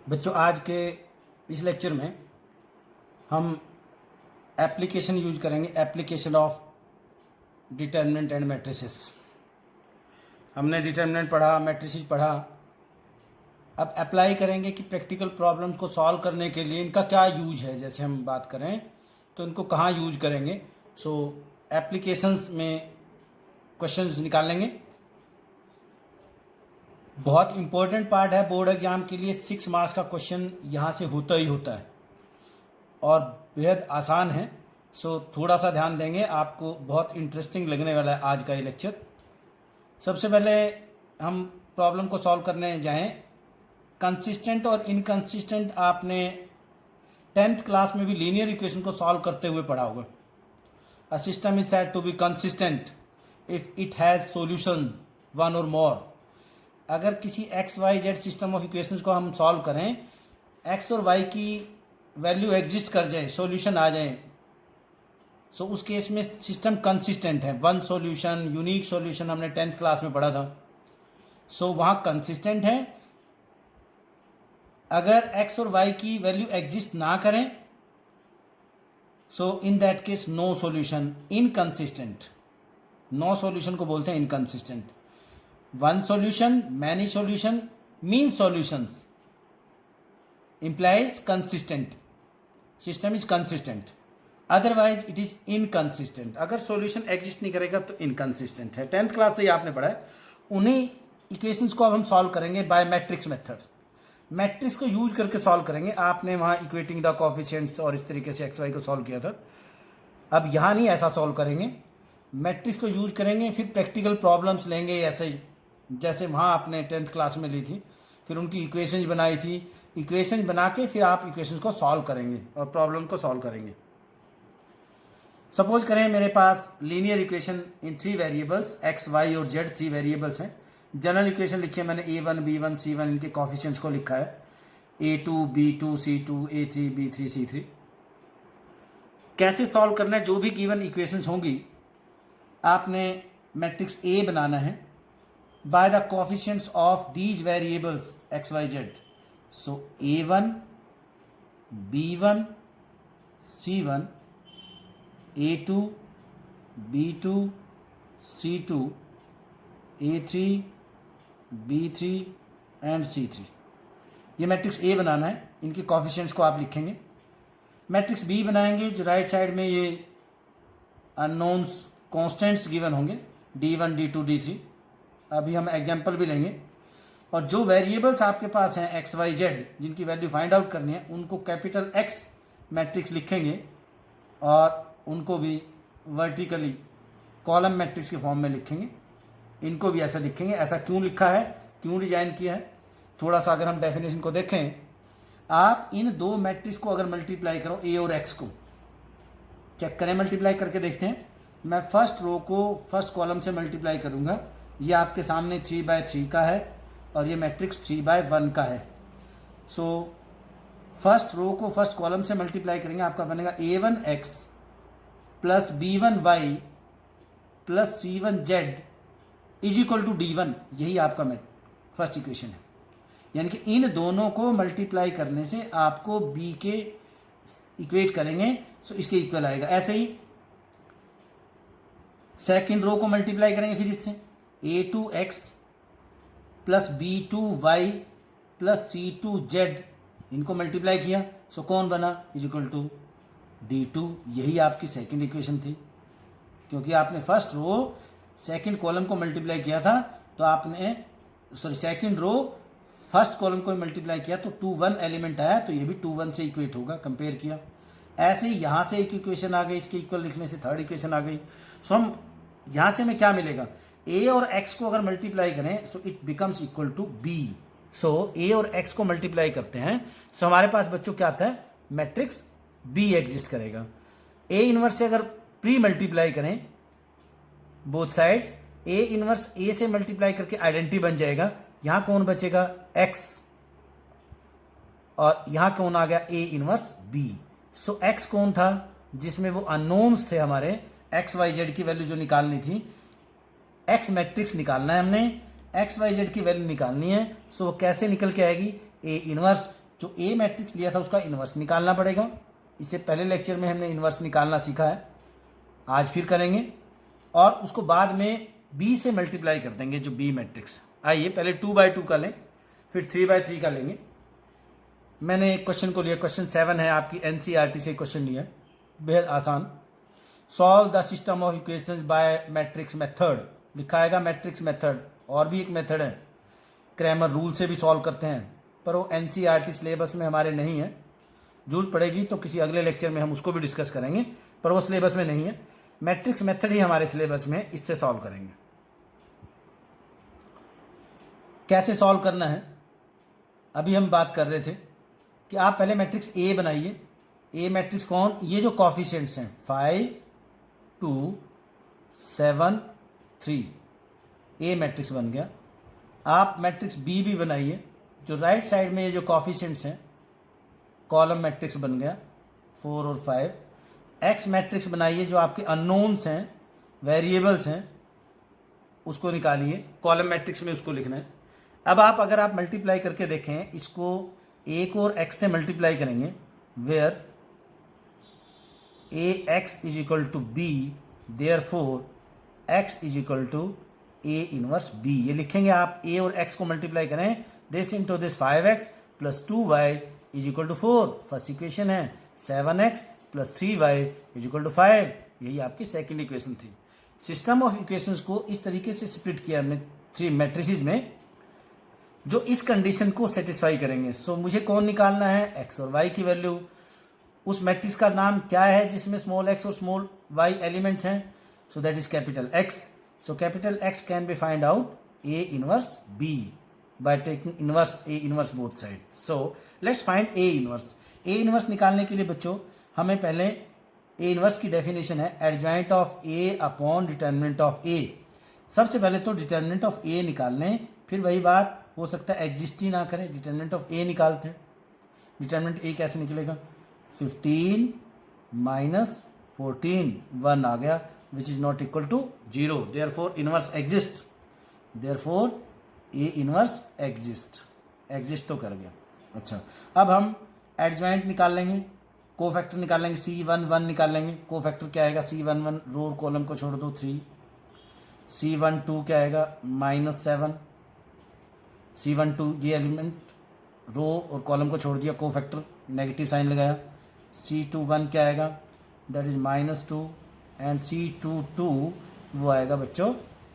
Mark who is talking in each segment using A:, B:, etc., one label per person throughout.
A: बच्चों, आज के इस लेक्चर में हम एप्लीकेशन यूज करेंगे, application of determinant and matrices. हमने डिटर्मिनेंट पढ़ा, मैट्रिसेस पढ़ा। अब अप्लाई करेंगे कि प्रैक्टिकल प्रॉब्लम्स को सॉल्व करने के लिए इनका क्या यूज है। जैसे हम बात करें तो इनको कहाँ यूज करेंगे। सो एप्लीकेशंस में क्वेश्चंस निकाल लेंगे। बहुत इंपॉर्टेंट पार्ट है बोर्ड एग्जाम के लिए। 6 मार्क्स का क्वेश्चन यहाँ से होता ही होता है और बेहद आसान है। सो थोड़ा सा ध्यान देंगे, आपको बहुत इंटरेस्टिंग लगने वाला है आज का ये लेक्चर। सबसे पहले हम प्रॉब्लम को सॉल्व करने जाएं। कंसिस्टेंट और इनकंसिस्टेंट आपने 10th क्लास में भी लीनियर इक्वेशन को सॉल्व करते हुए पढ़ा होगा। A system is said to be consistent if it has solution one और मोर। अगर किसी X Y Z system of equations को हम सॉल्व करें, एक्स और वाई की वैल्यू एग्जिस्ट कर जाए, सॉल्यूशन आ जाए, सो उस केस में सिस्टम कंसिस्टेंट है। वन सॉल्यूशन, यूनिक सॉल्यूशन हमने 10th क्लास में पढ़ा था। सो वहाँ कंसिस्टेंट है। अगर एक्स और वाई की वैल्यू एग्जिस्ट ना करें, so in that case no solution, inconsistent. No solution को बोलते हैं inconsistent. One solution, many solution, mean solutions implies consistent. System is consistent. Otherwise it is inconsistent. अगर सॉल्यूशन एग्जिस्ट नहीं करेगा तो इनकंसिस्टेंट है। 10th क्लास से ही आपने पढ़ा है। उन्हीं इक्वेशंस को अब हम सॉल्व करेंगे बाय मैट्रिक्स मेथड। मैट्रिक्स को यूज करके सॉल्व करेंगे। आपने वहाँ इक्वेटिंग द कोएफिशिएंट्स और इस तरीके से एक्स वाई को सॉल्व किया था। अब यहाँ नहीं ऐसा सॉल्व करेंगे, मैट्रिक्स को यूज करेंगे। फिर प्रैक्टिकल प्रॉब्लम्स लेंगे ऐसे ही जैसे वहाँ आपने 10th क्लास में ली थी। फिर उनकी इक्वेशंस बनाई थी। इक्वेशन बना के फिर आप इक्वेशंस को सॉल्व करेंगे और प्रॉब्लम को सॉल्व करेंगे। सपोज करें मेरे पास linear equation in 3 variables x Y और जेड 3 वेरिएबल्स हैं। जनरल इक्वेशन लिखी है मैंने, a1 b1 c1, इनके कोएफिशिएंट्स को लिखा है a2 b2 c2 a3 b3 c3। कैसे सॉल्व करना है, जो भी गिवन इक्वेशंस होंगी आपने मैट्रिक्स ए बनाना है by the coefficients of these variables x Y Z. So a1, b1, c1, a2, b2, c2, a3, b3 and c3। ये मैट्रिक्स ए बनाना है। इनके कोएफिशिएंट्स को आप लिखेंगे। मैट्रिक्स बी बनाएंगे जो राइट साइड में ये अननोन्स कॉन्स्टेंट्स गिवन होंगे d1, d2, d3। अभी हम एग्जाम्पल भी लेंगे। और जो वेरिएबल्स आपके पास हैं एक्स वाई जेड, जिनकी वैल्यू फाइंड आउट करनी है, उनको कैपिटल एक्स मैट्रिक्स लिखेंगे और उनको भी वर्टिकली कॉलम मैट्रिक्स के फॉर्म में लिखेंगे। इनको भी ऐसा लिखेंगे। ऐसा क्यों लिखा है, क्यों डिजाइन किया है, थोड़ा सा अगर हम डेफिनेशन को देखें, आप इन दो मैट्रिक्स को अगर मल्टीप्लाई करो, ए और एक्स को चेक करें, मल्टीप्लाई करके देखते हैं। मैं फर्स्ट रो को फर्स्ट कॉलम से मल्टीप्लाई करूँगा। ये आपके सामने 3/3 का है और ये मैट्रिक्स 3/1 का है। सो फर्स्ट रो को फर्स्ट कॉलम से मल्टीप्लाई करेंगे, आपका बनेगा a1x plus b1y plus c1z is equal to d1। यही आपका फर्स्ट इक्वेशन है। यानी कि इन दोनों को मल्टीप्लाई करने से आपको b के इक्वेट करेंगे, सो इसके इक्वल आएगा। ऐसे ही सेकेंड रो को मल्टीप्लाई करेंगे फिर इससे a2x plus b2y plus c2z, इनको मल्टीप्लाई किया, सो कौन बना, इज इक्वल टू d2। यही आपकी सेकंड इक्वेशन थी। क्योंकि आपने फर्स्ट रो सेकंड कॉलम को मल्टीप्लाई किया था, तो आपने सेकंड रो फर्स्ट कॉलम को मल्टीप्लाई किया तो 2 1 एलिमेंट आया, तो ये भी 2 1 से इक्वेट होगा। कंपेयर किया। ऐसे ही यहाँ से एक इक्वेशन आ गई, इसके इक्वल लिखने से थर्ड इक्वेशन आ गई। सो हम यहाँ से हमें क्या मिलेगा, a और x को अगर मल्टीप्लाई करें so it becomes equal to b। So a और x को मल्टीप्लाई करते हैं, सो हमारे पास बच्चों क्या आता है, मैट्रिक्स b एग्जिस्ट करेगा। a इनवर्स से अगर प्री मल्टीप्लाई करें both sides, a inverse a से मल्टीप्लाई करके आइडेंटिटी बन जाएगा। यहां कौन बचेगा, x, और यहां कौन आ गया, a inverse b। So x कौन था, जिसमें वो अननोन्स थे हमारे एक्स वाई जेड की वैल्यू जो निकालनी थी। एक्स मैट्रिक्स निकालना है हमने, एक्स वाई जेड की वैल्यू निकालनी है। सो वो कैसे निकल के आएगी, ए इनवर्स जो ए मैट्रिक्स लिया था उसका इन्वर्स निकालना पड़ेगा। इससे पहले लेक्चर में हमने इन्वर्स निकालना सीखा है, आज फिर करेंगे। और उसको बाद में बी से मल्टीप्लाई कर देंगे, जो बी मैट्रिक्स। आइए पहले 2/2 का लें, फिर 3/3 का लेंगे। मैंने एक क्वेश्चन को लिया, क्वेश्चन 7 है, आपकी एनसीईआरटी से क्वेश्चन लिया, बेहद आसान। Solve the system of equations bye matrix method, लिखा आएगा मैट्रिक्स मेथड। और भी एक मेथड है, क्रैमर रूल से भी सॉल्व करते हैं, पर वो एनसीईआरटी सिलेबस में हमारे नहीं है। जरूरत पड़ेगी तो किसी अगले लेक्चर में हम उसको भी डिस्कस करेंगे, पर वो सिलेबस में नहीं है। मैट्रिक्स मेथड ही हमारे सिलेबस में है, इससे सॉल्व करेंगे। कैसे सॉल्व करना है अभी हम बात कर रहे थे कि आप पहले मैट्रिक्स ए बनाइए। ए मैट्रिक्स कौन, ये जो कॉफिशिएंट्स हैं 5 2 7 3, ए मैट्रिक्स बन गया। आप मैट्रिक्स बी भी बनाइए, जो राइट साइड में ये जो कॉफिशिएंट्स हैं, कॉलम मैट्रिक्स बन गया 4 और 5। एक्स मैट्रिक्स बनाइए, जो आपके अननोन्स हैं, वेरिएबल्स हैं, उसको निकालिए, कॉलम मैट्रिक्स में उसको लिखना है। अब अगर आप मल्टीप्लाई करके देखें, इसको ए को और एक्स से मल्टीप्लाई करेंगे, where A X is equal to B, therefore X is equal to A inverse B. ये लिखेंगे आप, ए और एक्स को मल्टीप्लाई करें, this into this 5x plus 2y is equal to 4। First equation है 7x plus 3y is equal to 5, यही आपकी second equation थी। सिस्टम ऑफ इक्वेशंस को इस तरीके से स्प्लिट किया हमने 3 मैट्रिसेस में, जो इस कंडीशन को सेटिस्फाई करेंगे। सो मुझे कौन निकालना है, एक्स और वाई की वैल्यू। उस मैट्रिक्स का नाम क्या है जिसमें स्मॉल एक्स और स्मॉल वाई एलिमेंट्स हैं, so that is capital X. So capital X can be find out A inverse B by taking inverse A inverse both side. So let's find A inverse. A inverse निकालने के लिए बच्चों हमें पहले A inverse की definition है adjoint of A upon determinant of A. सबसे पहले तो डिटर्मिनेंट ऑफ ए निकाल लें, फिर वही बात हो सकता है एग्जिस्ट ही ना करें, डिटर्मिनेंट ऑफ ए निकालते हैं। डिटर्मिनेंट ए कैसे निकलेगा, 15 माइनस 14, 1 आ गया, which is not equal to 0, therefore inverse exist, therefore A inverse exist तो कर गया। अच्छा, अब हम एडजॉइंट निकाल लेंगे, कोफैक्टर निकाल लेंगे, C11 निकाल लेंगे। कोफैक्टर क्या आएगा, C11 रो और कॉलम को छोड़ दो 3, C12 क्या आएगा -7, C12 ये एलिमेंट रो और कॉलम को छोड़ दिया, कोफैक्टर नेगेटिव साइन लगाया। C21 क्या आएगा, दैट इज -2, एंड C22 वो आएगा बच्चों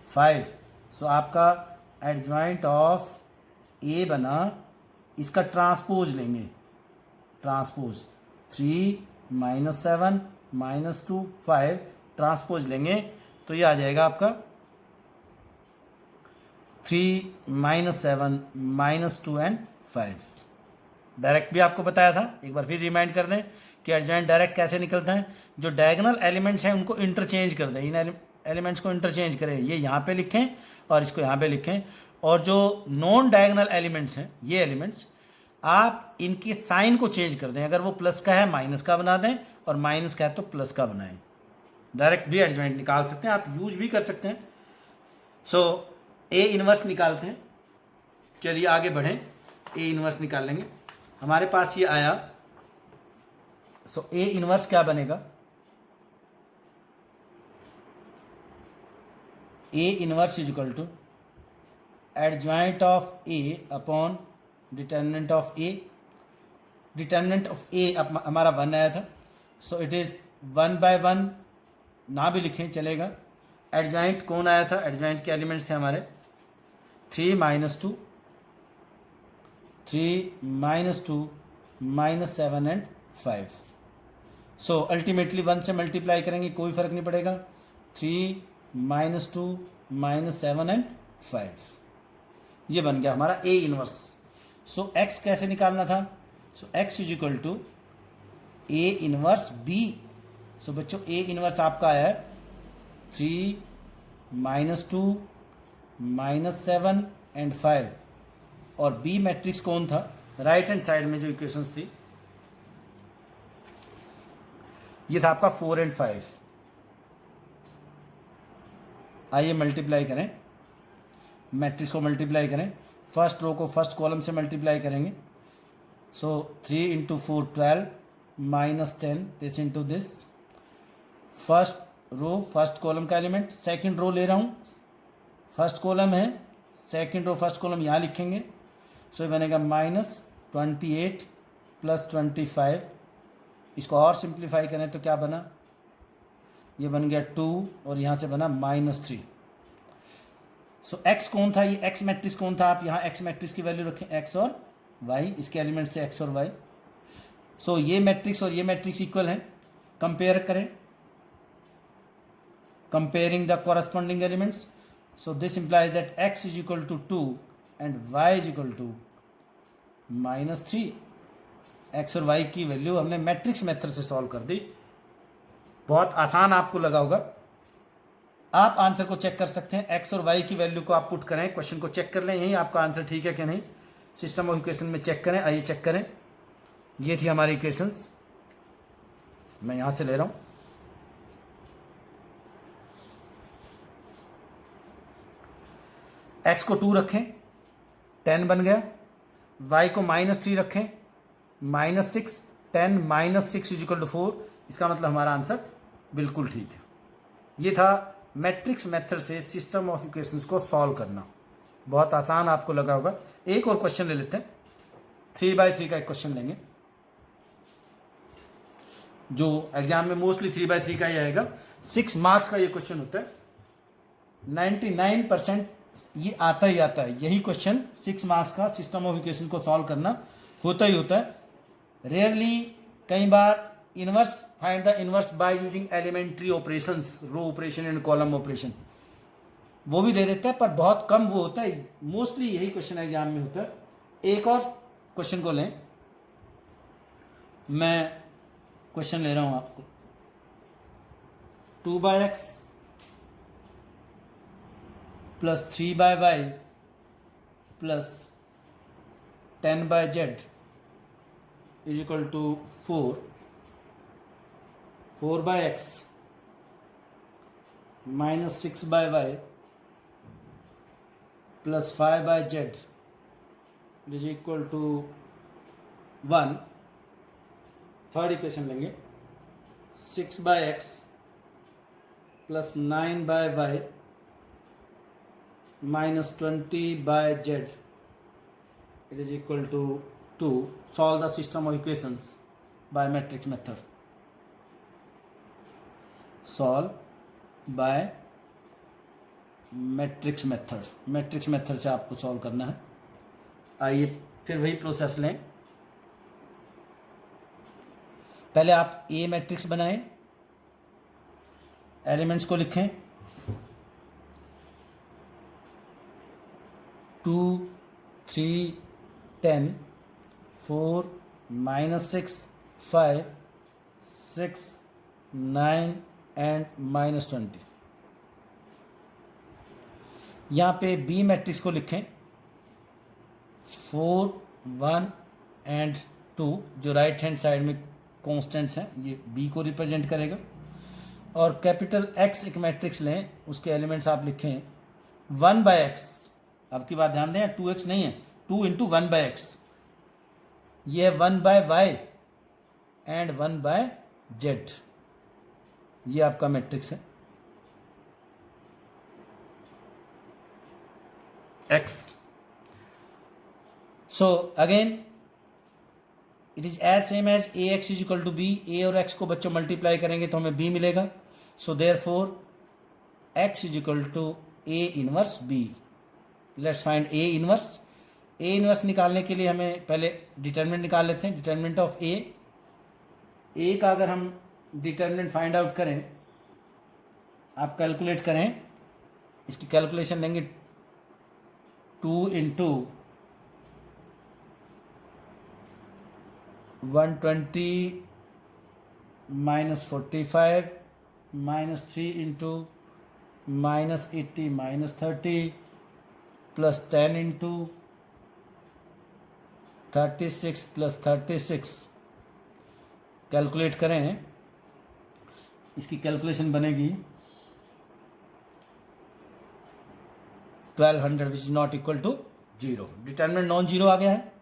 A: 5। सो आपका एडजॉइंट ऑफ ए बना, इसका ट्रांसपोज लेंगे, ट्रांसपोज 3 -7 -2 5, ट्रांसपोज लेंगे तो ये आ जाएगा आपका 3 -7 -2 एंड 5। डायरेक्ट भी आपको बताया था, एक बार फिर रिमाइंड कर दें कि एडजॉइंट डायरेक्ट कैसे निकलता है। जो डायगोनल एलिमेंट्स हैं उनको इंटरचेंज कर दें, इन एलिमेंट्स को इंटरचेंज करें, ये यहाँ पे लिखें और इसको यहाँ पे लिखें। और जो नॉन डायगोनल एलिमेंट्स हैं, ये एलिमेंट्स आप इनके साइन को चेंज कर दें, अगर वो प्लस का है माइनस का बना दें, और माइनस का है तो प्लस का बनाएं। डायरेक्ट भी एडजॉइंट निकाल सकते हैं, आप यूज भी कर सकते हैं। सो ए इनवर्स निकालते हैं, चलिए आगे बढ़ें, ए इनवर्स निकाल लेंगे। हमारे पास ये आया, सो ए इनवर्स क्या बनेगा, A inverse is equal to adjoint of A upon determinant of A. Determinant of A हमारा 1 आया था, सो इट इज़ 1/1, ना भी लिखें चलेगा। एडजॉइंट कौन आया था, एडजॉइंट के एलिमेंट्स थे हमारे 3 -2 -7 एंड 5। सो अल्टीमेटली 1 से मल्टीप्लाई करेंगे, कोई फर्क नहीं पड़ेगा, 3 -2 -7 एंड 5, ये बन गया हमारा ए इनवर्स। सो एक्स कैसे निकालना था, so X is equal to A inverse B. So बच्चों ए इनवर्स आपका आया है 3 -2 -7 एंड 5, और बी मैट्रिक्स कौन था, राइट हैंड साइड में जो इक्वेशंस थी, ये था आपका 4 एंड 5। आइए मल्टीप्लाई करें, मैट्रिक्स को मल्टीप्लाई करें, फर्स्ट रो को फर्स्ट कॉलम से मल्टीप्लाई करेंगे, So 3 into 4 12 minus 10 this into this. First row first column का एलिमेंट, सेकंड रो ले रहा हूँ, फर्स्ट कॉलम है, सेकंड रो फर्स्ट कॉलम यहाँ लिखेंगे. सो ये बनेगा -28 प्लस 25. इसको और सिंप्लीफाई करें तो क्या बना, ये बन गया 2 और यहाँ से बना -3. सो x कौन था, ये x मैट्रिक्स कौन था, आप यहाँ x मैट्रिक्स की वैल्यू रखें x और y, इसके एलिमेंट से x और y. सो ये मैट्रिक्स और ये मैट्रिक्स इक्वल हैं, कंपेयर करें, comparing the corresponding elements. So this implies that x is equal to 2 and y is equal to -3. x और y की वैल्यू हमने मैट्रिक्स मेथड से सॉल्व कर दी. बहुत आसान आपको लगा होगा. आप आंसर को चेक कर सकते हैं, x और y की वैल्यू को आप पुट करें, क्वेश्चन को चेक कर लें, यही आपका आंसर ठीक है कि नहीं. सिस्टम ऑफ इक्वेशन में चेक करें, आइए चेक करें. ये थी हमारी इक्वेशंस, मैं यहाँ से ले रहा हूँ. x को 2 रखें, 10 बन गया. y को -3 रखें, -6, 10 -6 इज इक्वल टू 4. इसका मतलब हमारा आंसर बिल्कुल ठीक है. ये था मैट्रिक्स मेथड से सिस्टम ऑफ इक्वेशंस को सॉल्व करना. बहुत आसान आपको लगा होगा. एक और क्वेश्चन ले लेते हैं, 3x3 का एक क्वेश्चन लेंगे, जो एग्जाम में मोस्टली 3x3 का ही आएगा. 6 मार्क्स का ये क्वेश्चन होता है. 99% ये आता ही आता है. यही क्वेश्चन 6 मार्क्स का सिस्टम ऑफ इक्वेशन को सॉल्व करना होता ही होता है. रेयरली, कई बार inverse, find the inverse by using elementary operations, row operation and column operation, वो भी दे देता है, पर बहुत कम वो होता है. मोस्टली यही क्वेश्चन एग्जाम में होता है. एक और क्वेश्चन को लें, मैं क्वेश्चन ले रहा हूं आपको. 2x plus 3y plus 10z is equal to 4. 4x minus 6y plus 5z is equal to 1. Third equation लेंगे, 6x plus 9y minus 20z it is equal to 2. Solve the system of equations by matrix method. Solve by matrix method. matrix method से आपको solve करना है. आइए फिर वही process लें. पहले आप ए मैट्रिक्स बनाएं, एलिमेंट्स को लिखें. 2, 3, 10, 4, -6, 5, 6, 9 एंड -20. यहाँ पे बी मैट्रिक्स को लिखें. 4, 1 एंड 2, जो राइट हैंड साइड में कॉन्स्टेंट्स हैं, ये बी को रिप्रेजेंट करेगा. और कैपिटल एक्स एक मैट्रिक्स लें, उसके एलिमेंट्स आप लिखें 1/x. आपकी बात ध्यान दें, 2x नहीं है, 2 इंटू 1/x. ये है 1/y एंड 1/z. ये आपका मैट्रिक्स है x. So again it is as same as ax is equal to b. a और x को बच्चों मल्टीप्लाई करेंगे तो हमें b मिलेगा. So therefore x is equal to a inverse b. Let's find A inverse. A inverse निकालने के लिए हमें पहले डिटर्मिनेंट निकाल लेते हैं. डिटर्मिनेंट ऑफ ए का अगर हम डिटर्मिनेंट फाइंड आउट करें, आप कैलकुलेट करें, इसकी कैलकुलेशन लेंगे 2 into 120 -45 -3 into -80 -30 plus 10 into 36 plus 36. Calculate करें, इसकी कैलकुलेशन बनेगी 1200 which is not equal to 0. Determinant non zero आ गया है.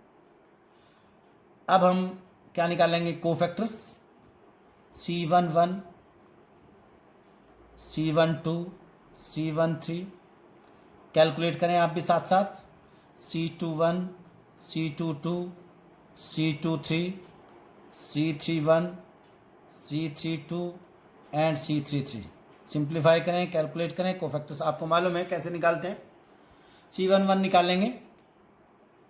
A: अब हम क्या निकालेंगे, cofactors C11, C12, C13, calculate करें आप भी साथ साथ, C21, C22, C23, C31, C32 and C33। Simplify करें, कैलकुलेट करें, कोफैक्टर्स आपको मालूम है कैसे निकालते हैं। C11 निकालेंगे,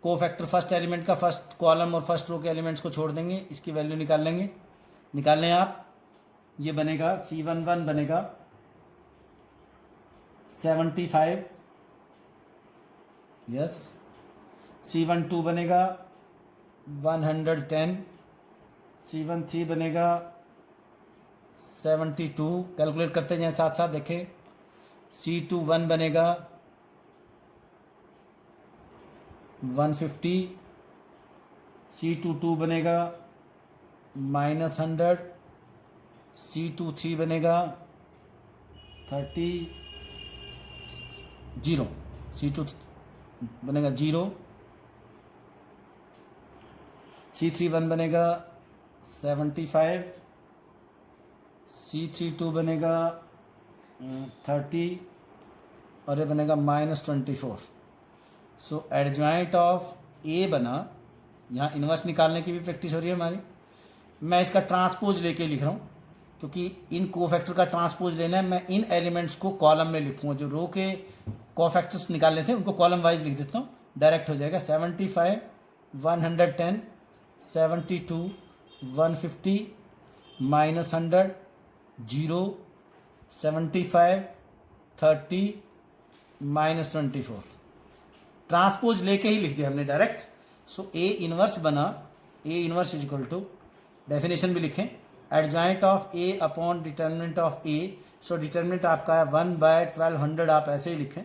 A: कोफैक्टर फर्स्ट एलिमेंट का फर्स्ट कॉलम और फर्स्ट रो के एलिमेंट्स को छोड़ देंगे, इसकी वैल्यू निकाल लेंगे। निकाल लें आप, ये बनेगा C11 बनेगा 75, यस। C12 बनेगा 110, C13 बनेगा 72, कैलकुलेट करते जाएं साथ साथ, देखें। C21 बनेगा 150, C22 बनेगा -100, C23 बनेगा 30, 0, C2 बनेगा 0, C31 बनेगा 75, C32 बनेगा 30 और ये बनेगा -24। सो एडजॉइंट ऑफ ए बना, यहाँ इन्वर्स निकालने की भी प्रैक्टिस हो रही है हमारी। मैं इसका ट्रांसपोज लेके लिख रहा हूँ क्योंकि इन कोफैक्टर का ट्रांसपोज लेना है। मैं इन एलिमेंट्स को कॉलम में लिखूँगा, जो रो के कोफैक्टर्स निकालने थे उनको कॉलम वाइज लिख देता हूँ, डायरेक्ट हो जाएगा। 75, 110, 72, 150, -100, 0, 75, 30, -24। ट्रांसपोज लेके ही लिख दिया हमने डायरेक्ट। सो ए इनवर्स बना, A inverse is equal to, definition भी लिखें, adjoint of A upon determinant of A. So determinant आपका है 1/1200, आप ऐसे ही लिखें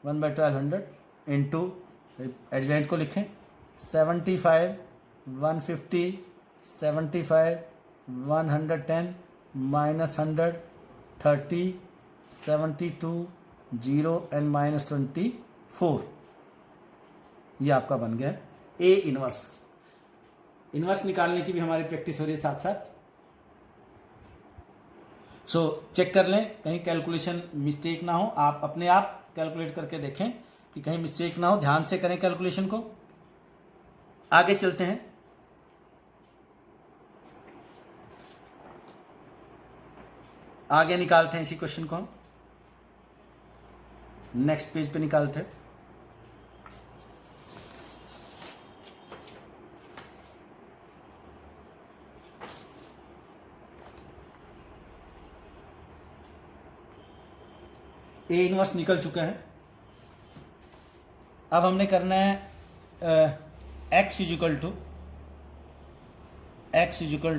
A: 1/1200 इंटू एडजॉइंट को लिखें 75, 150, 75, 110, -100, 30, 72, 0 एंड -24। ये आपका बन गया ए इनवर्स। इनवर्स निकालने की भी हमारी प्रैक्टिस हो रही है साथ साथ। सो चेक कर लें कहीं कैलकुलेशन मिस्टेक ना हो, आप अपने आप कैलकुलेट करके देखें कि कहीं मिस्टेक ना हो, ध्यान से करें कैलकुलेशन को। आगे चलते हैं। आगे निकालते हैं इसी क्वेश्चन को हम, नेक्स्ट पेज पे निकालते हैं। ए इनवर्स निकल चुका है। अब हमने करना है X is equal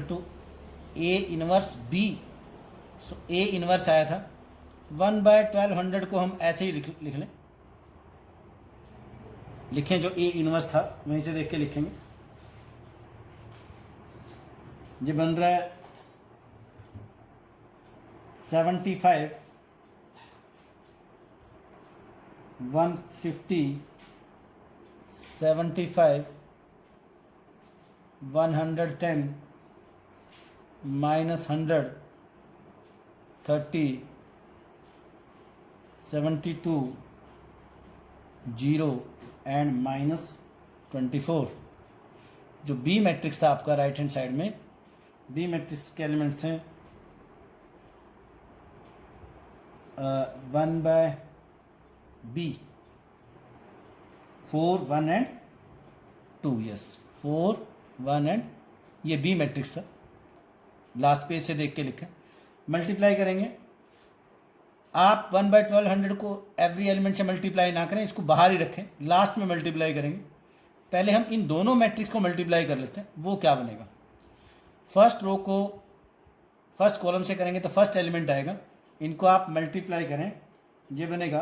A: to A inverse B. So A inverse आया था 1/1200 को हम ऐसे ही लिख लें, लिखें जो ए इनवर्स था वहीं से देख के लिखेंगे। ये बन रहा है 75, 150, 75, 110, -100, 30, 72, 0 एंड -24। जो बी मैट्रिक्स था आपका राइट हैंड साइड में, बी मैट्रिक्स के एलिमेंट्स हैं 1/B, 4, 1 एंड 2, यस 4, 1 एंड, ये बी मैट्रिक्स था। लास्ट पेज से देख के लिखें। मल्टीप्लाई करेंगे आप 1/1200 को एवरी एलिमेंट से मल्टीप्लाई ना करें, इसको बाहर ही रखें, लास्ट में मल्टीप्लाई करेंगे। पहले हम इन दोनों मैट्रिक्स को मल्टीप्लाई कर लेते हैं। वो क्या बनेगा, फर्स्ट रो को फर्स्ट कॉलम से करेंगे तो फर्स्ट एलिमेंट आएगा, इनको आप मल्टीप्लाई करें, ये बनेगा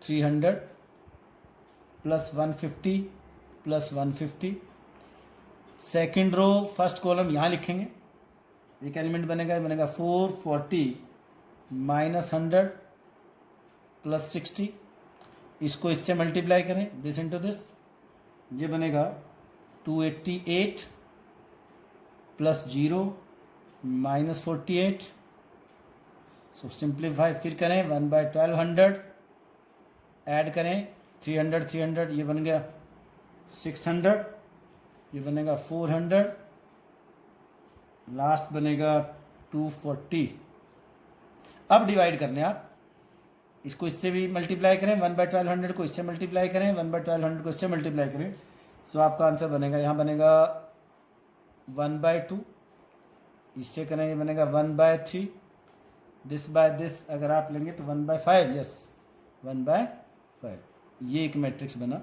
A: 300 plus 150 plus 150। Second row first column यहाँ लिखेंगे, एक एलिमेंट बनेगा, ये बनेगा 440 -100 प्लस 60। इसको इससे मल्टीप्लाई करें, दिस इंटू दिस, ये बनेगा 288 प्लस 0 माइनस 48. सो सिंप्लीफाई फिर करें 1/1200 ऐड करें 300 300 ये बन गया 600 ये बनेगा 400 लास्ट बनेगा 240. अब डिवाइड करने आप इसको इससे भी मल्टीप्लाई करें 1/1200 को इससे मल्टीप्लाई करें 1/1200 को इससे मल्टीप्लाई करें. सो आपका आंसर बनेगा यहाँ बनेगा 1/2 इससे करें ये बनेगा 1/3 दिस बाय दिस अगर आप लेंगे तो 1/5 यस 1/5 ये एक मैट्रिक्स बना.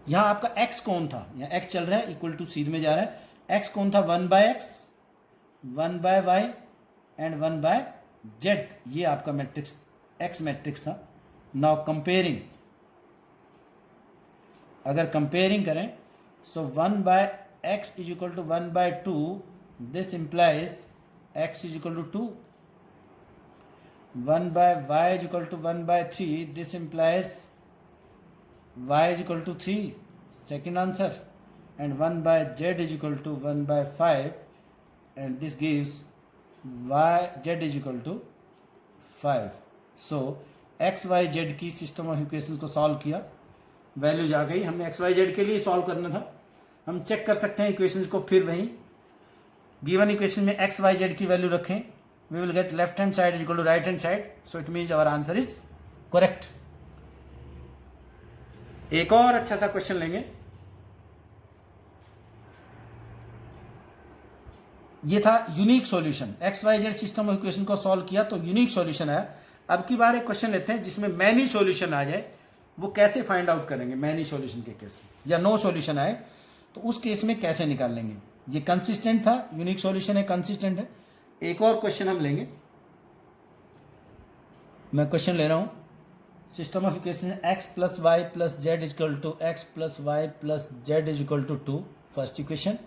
A: यहाँ आपका x कौन था यहाँ x चल रहा है इक्वल टू सीध में जा रहा है x कौन था 1/x 1/y एंड 1/z ये आपका मैट्रिक्स x मैट्रिक्स था. नाउ कंपेयरिंग अगर कंपेयरिंग करें so 1/x is equal to 1/2 this implies x is equal to 2 1/y is equal to 1/3 this implies y is equal to 3 second answer and 1/z is equal to 1/5 and this gives y z is equal to 5. so x y z की system of equations को solve किया values आ गई. हमने x y z के लिए solve करना था. हम चेक कर सकते हैं इक्वेशंस को फिर वहीं गिवन इक्वेशन में x y z की वैल्यू रखें we will get left hand side is equal to right hand side so it means our answer is correct. एक और अच्छा सा क्वेश्चन लेंगे. ये था unique solution x Y Z system of equation को सॉल्व किया तो यूनिक सॉल्यूशन है. अब की बार एक क्वेश्चन लेते हैं जिसमें मैनी सॉल्यूशन आ जाए. वो कैसे फाइंड आउट करेंगे मैनी सॉल्यूशन के केस में या नो सॉल्यूशन आए तो उस केस में कैसे निकाल लेंगे. ये कंसिस्टेंट था यूनिक सॉल्यूशन है कंसिस्टेंट है. एक और क्वेश्चन हम लेंगे. मैं क्वेश्चन ले रहा हूं system of equation x plus Y plus Z is equal to X plus Y plus Z is equal to 2 first equation.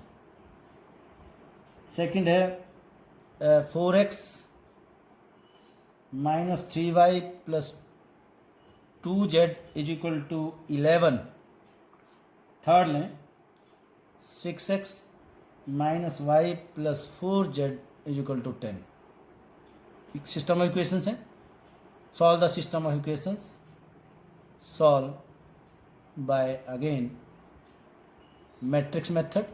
A: Second है 4x minus 3y plus 2z is equal to 11. Third लें 6x minus Y plus 4z is equal to 10. System of equations है. Solve the system of equations. Solve by again matrix method.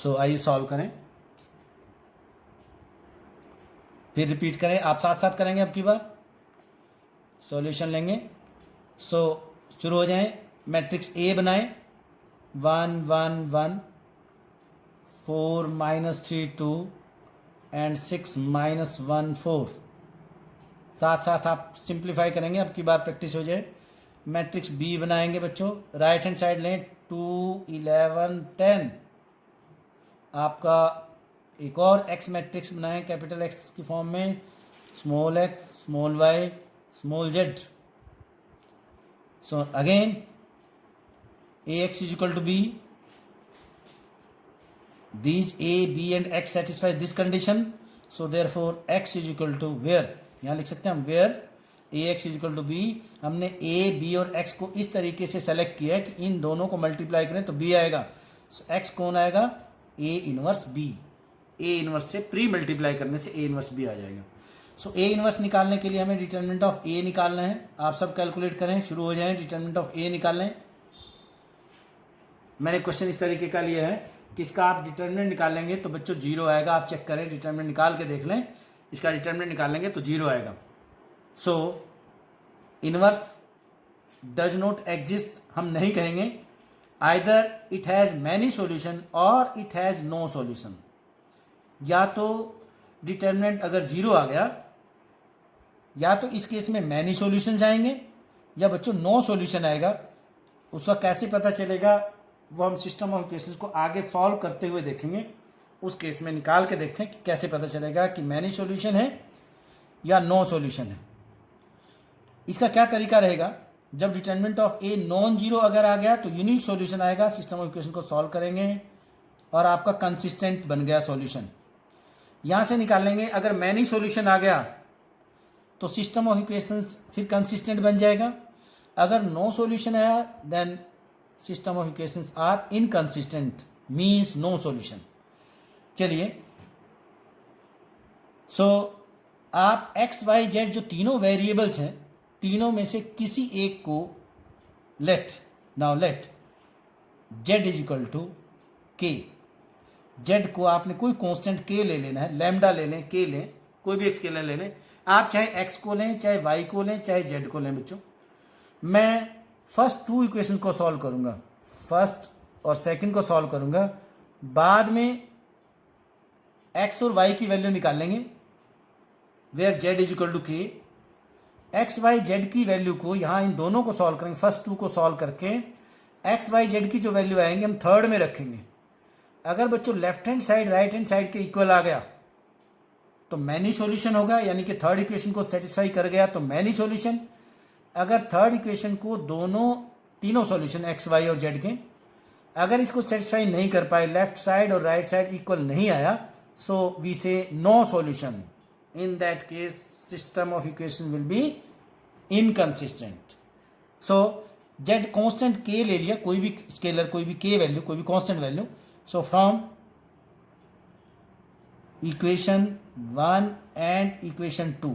A: So आइए solve करें फिर repeat करें. आप साथ साथ करेंगे अब की बार. सॉल्यूशन लेंगे. सो शुरू हो जाएं. मैट्रिक्स A बनाएं 1 1 1 4 minus 3 2 and 6 minus 1 4. साथ साथ आप सिंप्लीफाई करेंगे. अब की बार प्रैक्टिस हो जाए. मैट्रिक्स बी बनाएंगे बच्चों. राइट हैंड साइड लें 2 11 10. आपका एक और एक्स मैट्रिक्स बनाएं कैपिटल एक्स की फॉर्म में small X small Y small Z. So again A X is equal to B. These a, b and x satisfy this condition. So therefore x is equal to where यहाँ लिख सकते हैं हम where ax is equal to b. हमने a, b और x को इस तरीके से सेलेक्ट किया है कि इन दोनों को मल्टीप्लाई करें तो b आएगा. so x कौन आएगा a inverse b. a inverse से प्री मल्टीप्लाई करने से a इनवर्स b आ जाएगा. सो a इनवर्स निकालने के लिए हमें डिटर्मिनेंट ऑफ a निकालना है. आप सब कैलकुलेट करें शुरू हो जाएं. डिटर्मिनेंट ऑफ a निकाल लें. मैंने क्वेश्चन इस तरीके का लिया है कि इसका आप डिटर्मिनेंट निकालेंगे तो बच्चों जीरो आएगा. आप चेक करें डिटर्मिनेंट निकाल के देख लें. इसका डिटर्मिनेंट निकालेंगे तो जीरो आएगा. सो इनवर्स डज नॉट एग्जिस्ट हम नहीं कहेंगे. Either it has many solution और इट हैज़ नो सॉल्यूशन. या तो डिटर्मिनेंट अगर जीरो आ गया या तो इस केस में मैनी सॉल्यूशंस आएंगे या बच्चों नो सॉल्यूशन आएगा. उसका कैसे पता चलेगा वो हम सिस्टम ऑफ इक्वेशंस को आगे सॉल्व करते हुए देखेंगे. उस केस में निकाल के देखते हैं कि कैसे पता चलेगा कि मैनी सॉल्यूशन है या नो सॉल्यूशन है. इसका क्या तरीका रहेगा. जब determinant of A non zero अगर आ गया तो यूनिक सॉल्यूशन आएगा. सिस्टम ऑफ इक्वेशन को सॉल्व करेंगे और आपका कंसिस्टेंट बन गया सॉल्यूशन. यहाँ से निकाल लेंगे. अगर मैनी सॉल्यूशन आ गया तो सिस्टम ऑफ इक्वेशंस फिर कंसिस्टेंट बन जाएगा. अगर नो सॉल्यूशन आया then system of equations are inconsistent, means no solution. चलिए, सो आप एक्स वाई जेड जो तीनों वेरिएबल्स हैं, तीनों में से किसी एक को let Z is equal to K. Z को आपने कोई कांस्टेंट के ले लेना है, लैम्डा ले लें, के लें, कोई भी एक स्केलर ले लें। आप चाहे एक्स को लें, चाहे वाई को लें, चाहे जेड को लें। बच्चों, मैं फर्स्ट 2 इक्वेशन को सॉल्व करूंगा, फर्स्ट और सेकंड को सॉल्व करूंगा, बाद में एक्स और वाई की वैल्यू निकाल लेंगे where Z is equal to K. X Y Z की वैल्यू को यहाँ इन दोनों को सॉल्व करेंगे, फर्स्ट 2 को सॉल्व करके एक्स वाई जेड की जो वैल्यू आएंगे हम थर्ड में रखेंगे। अगर बच्चों left hand side right hand side के इक्वल आ गया तो मैनी सॉल्यूशन होगा, यानी कि थर्ड इक्वेशन को सेटिस्फाई कर गया तो मैनी सॉल्यूशन। अगर थर्ड इक्वेशन को तीनों सॉल्यूशन एक्स वाई और जेड के अगर इसको सेटिस्फाई नहीं कर पाए, लेफ्ट साइड और राइट साइड इक्वल नहीं आया, so we say no solution. In that case system of equation will be inconsistent. So Z constant K ले लिया, कोई भी स्केलर, कोई भी के वैल्यू, कोई भी constant value. So from equation 1 and equation 2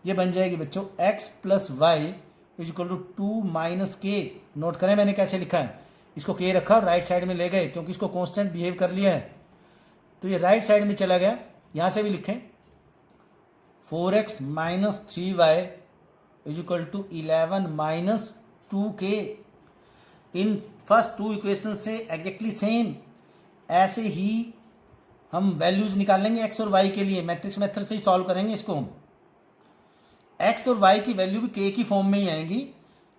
A: ये बन जाएगी बच्चों x plus Y is equal to 2 minus K. Note करें मैंने कैसे लिखा है, इसको के रखा और राइट साइड में ले गए क्योंकि इसको कांस्टेंट बिहेव कर लिया है तो ये राइट साइड में चला गया। यहां से भी लिखें 4x minus 3y is equal to 11 minus 2k। इन फर्स्ट 2 इक्वेशन से एग्जैक्टली सेम ऐसे ही हम वैल्यूज निकालेंगे एक्स और वाई के लिए, मैट्रिक्स मेथड से ही सॉल्व करेंगे इसको हम। एक्स और वाई की वैल्यू भी के की फॉर्म में ही आएंगी।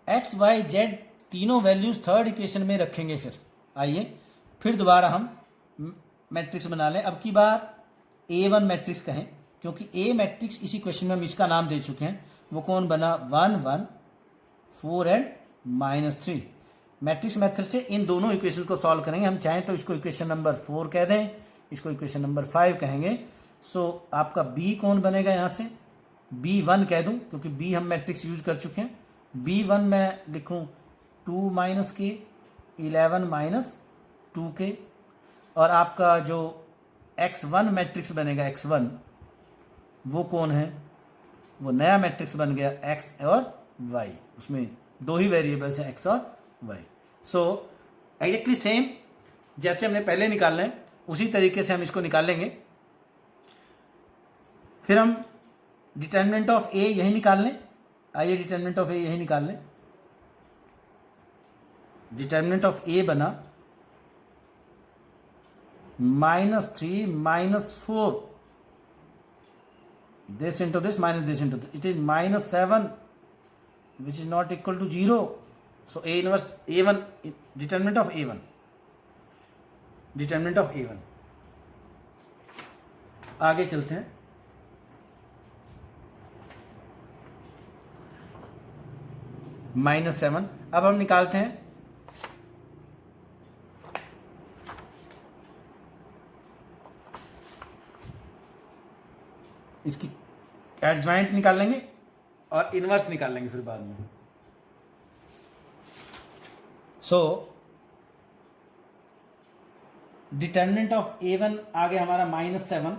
A: एक्स वाई जेड तीनों वैल्यूज थर्ड इक्वेशन में रखेंगे। फिर आइए फिर दोबारा हम मैट्रिक्स बना लें। अब की बार A1 मैट्रिक्स कहें क्योंकि ए मैट्रिक्स इसी क्वेश्चन में हम इसका नाम दे चुके हैं। वो कौन बना, 1 1 4 एंड -3। मैट्रिक्स मेथड से इन दोनों इक्वेशन को सॉल्व करेंगे। हम चाहें तो इसको इक्वेशन नंबर 4 कह दें, इसको इक्वेशन नंबर 5 कहेंगे। सो आपका बी कौन बनेगा, यहाँ से B1 कह दूं क्योंकि बी हम मैट्रिक्स यूज कर चुके हैं। B1 मैं लिखूं 2 माइनस के 11 माइनस 2k। और आपका जो x1 मैट्रिक्स बनेगा, x1 वो कौन है, वो नया मैट्रिक्स बन गया x और y। उसमें 2 ही वेरिएबल्स हैं, x और y। सो एग्जैक्टली सेम जैसे हमने पहले निकालना है उसी तरीके से हम इसको निकाल लेंगे। फिर हम डिटर्मिनेंट ऑफ ए यही निकाल लें। आइए डिटर्मिनेंट ऑफ ए यही निकाल लें। डिटर्मिनेंट ऑफ ए बना -3 -4 this into this minus this into this, it is -7 which is not equal to 0. So A inverse A1, determinant of A1, determinant of A1। आगे चलते हैं। -7 अब हम निकालते हैं इसकी एडजॉइंट निकाल लेंगे और इनवर्स निकाल लेंगे फिर बाद में। सो डिटर्मिनेंट ऑफ A1 आ गया हमारा -7।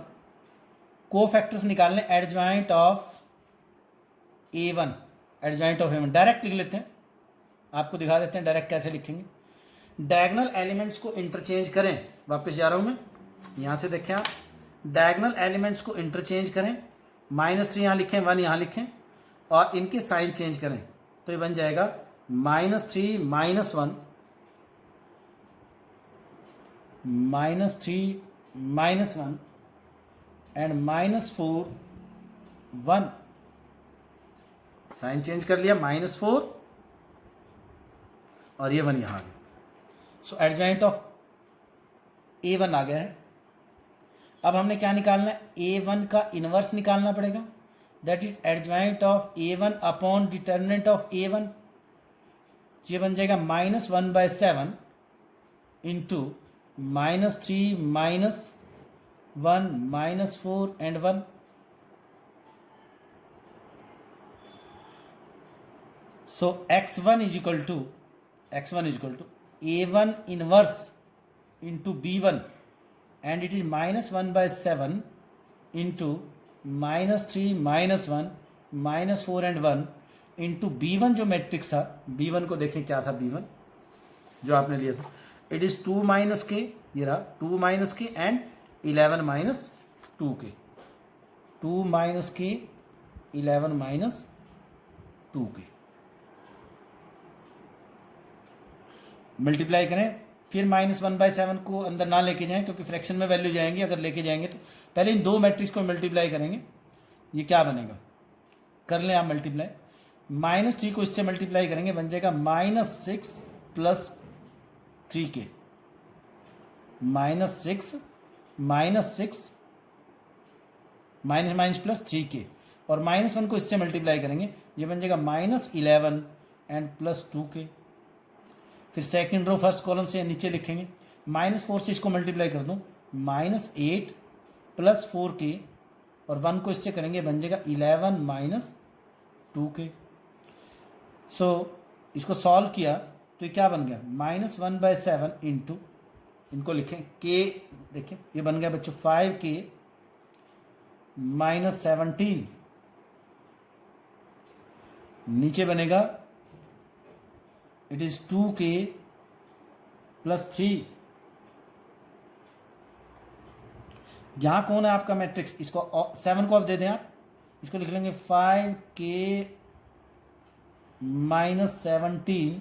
A: को फैक्टर्स निकालने adjoint of A1, adjoint of A1 direct लिख लेते हैं। आपको दिखा देते हैं डायरेक्ट कैसे लिखेंगे। डायगोनल एलिमेंट्स को इंटरचेंज करें। वापस जा रहा हूं मैं, यहां से देखें आप, डायगोनल एलिमेंट्स को इंटरचेंज करें। -3 यहाँ लिखें, 1 यहाँ लिखें और इनके साइन चेंज करें तो ये बन जाएगा -3 -1 -3 -1 एंड -4 1। साइन चेंज कर लिया, -4 और ये 1 यहाँ आ गया। सो एडजॉइंट ऑफ A1 आ गया है। अब हमने क्या निकालना है, A1 का इनवर्स निकालना पड़ेगा। That is adjoint of A1 upon determinant of A1। ये बन जाएगा -1/7 into -3 -1 -4 and 1। So x1 is equal to a1 inverse into b1, and it is minus 1 by 7 into minus 3 minus 1 minus 4 and 1 into b1 जो matrix था, b1 को देखें क्या था, b1 जो आपने लिया था, इट इज 2 माइनस के, ये रहा 2 माइनस के एंड 11 माइनस 2 के, 2 माइनस के 11 माइनस 2 के, मल्टीप्लाई करें, फिर माइनस 1 बाई 7 को अंदर ना लेके जाएं क्योंकि फ्रैक्शन में वैल्यू जाएंगी, अगर लेके जाएंगे तो पहले इन दो मैट्रिक्स को मल्टीप्लाई करेंगे, ये क्या बनेगा, कर लें आप मल्टीप्लाई, माइनस 3 को इससे मल्टीप्लाई करेंगे, बन जाएगा माइनस 6 प्लस 3 के, माइनस 6 माइनस माइनस प्लस 3 के, और माइनस 1 को इससे मल्टीप्लाई करेंगे, ये बन जाएगा माइनस 11 एंड प्लस 2 के। फिर सेकंड रो फर्स्ट कॉलम से नीचे लिखेंगे, माइनस 4 से इसको मल्टीप्लाई कर दूँ, माइनस 8 प्लस 4 के, और 1 को इससे करेंगे, बन जाएगा 11 माइनस 2 के। सो इसको सॉल्व किया तो ये क्या बन गया, माइनस 1 बाई 7 इंटू, इनको लिखें के, देखें ये बन गया बच्चों 5 के माइनस 17, नीचे बनेगा इट इज 2 के प्लस 3। यहां कौन है आपका मैट्रिक्स, इसको 7 को आप दे दें, आप इसको लिख लेंगे 5 के माइनस 17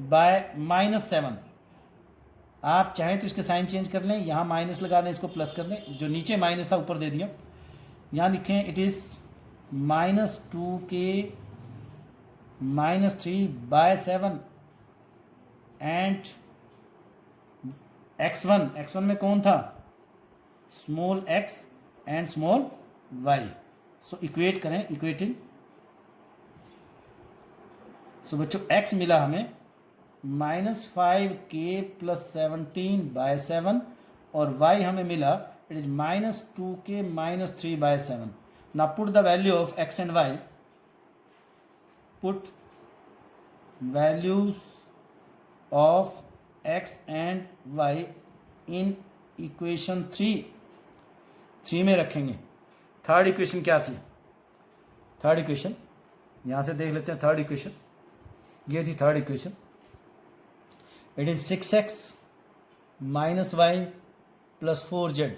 A: बाय माइनस 7। आप चाहें तो इसके साइन चेंज कर लें, यहाँ माइनस लगा दें, इसको प्लस कर दें, जो नीचे माइनस था ऊपर दे दिया, यहाँ लिखें it is minus 2 K minus 3 by 7 and x1 में कौन था, small x and small y। So equate करें, इक्वेटिंग, सो बच्चों x मिला हमें माइनस 5 के प्लस 17 बाय 7, और y हमें मिला it is minus 2 K minus 3 by 7। Now put the value of x and y, put values of x and y in equation 3 में रखेंगे। Third equation क्या थी, थर्ड इक्वेशन यहाँ से देख लेते हैं, थर्ड इक्वेशन ये थी, third equation it is 6x minus Y plus 4z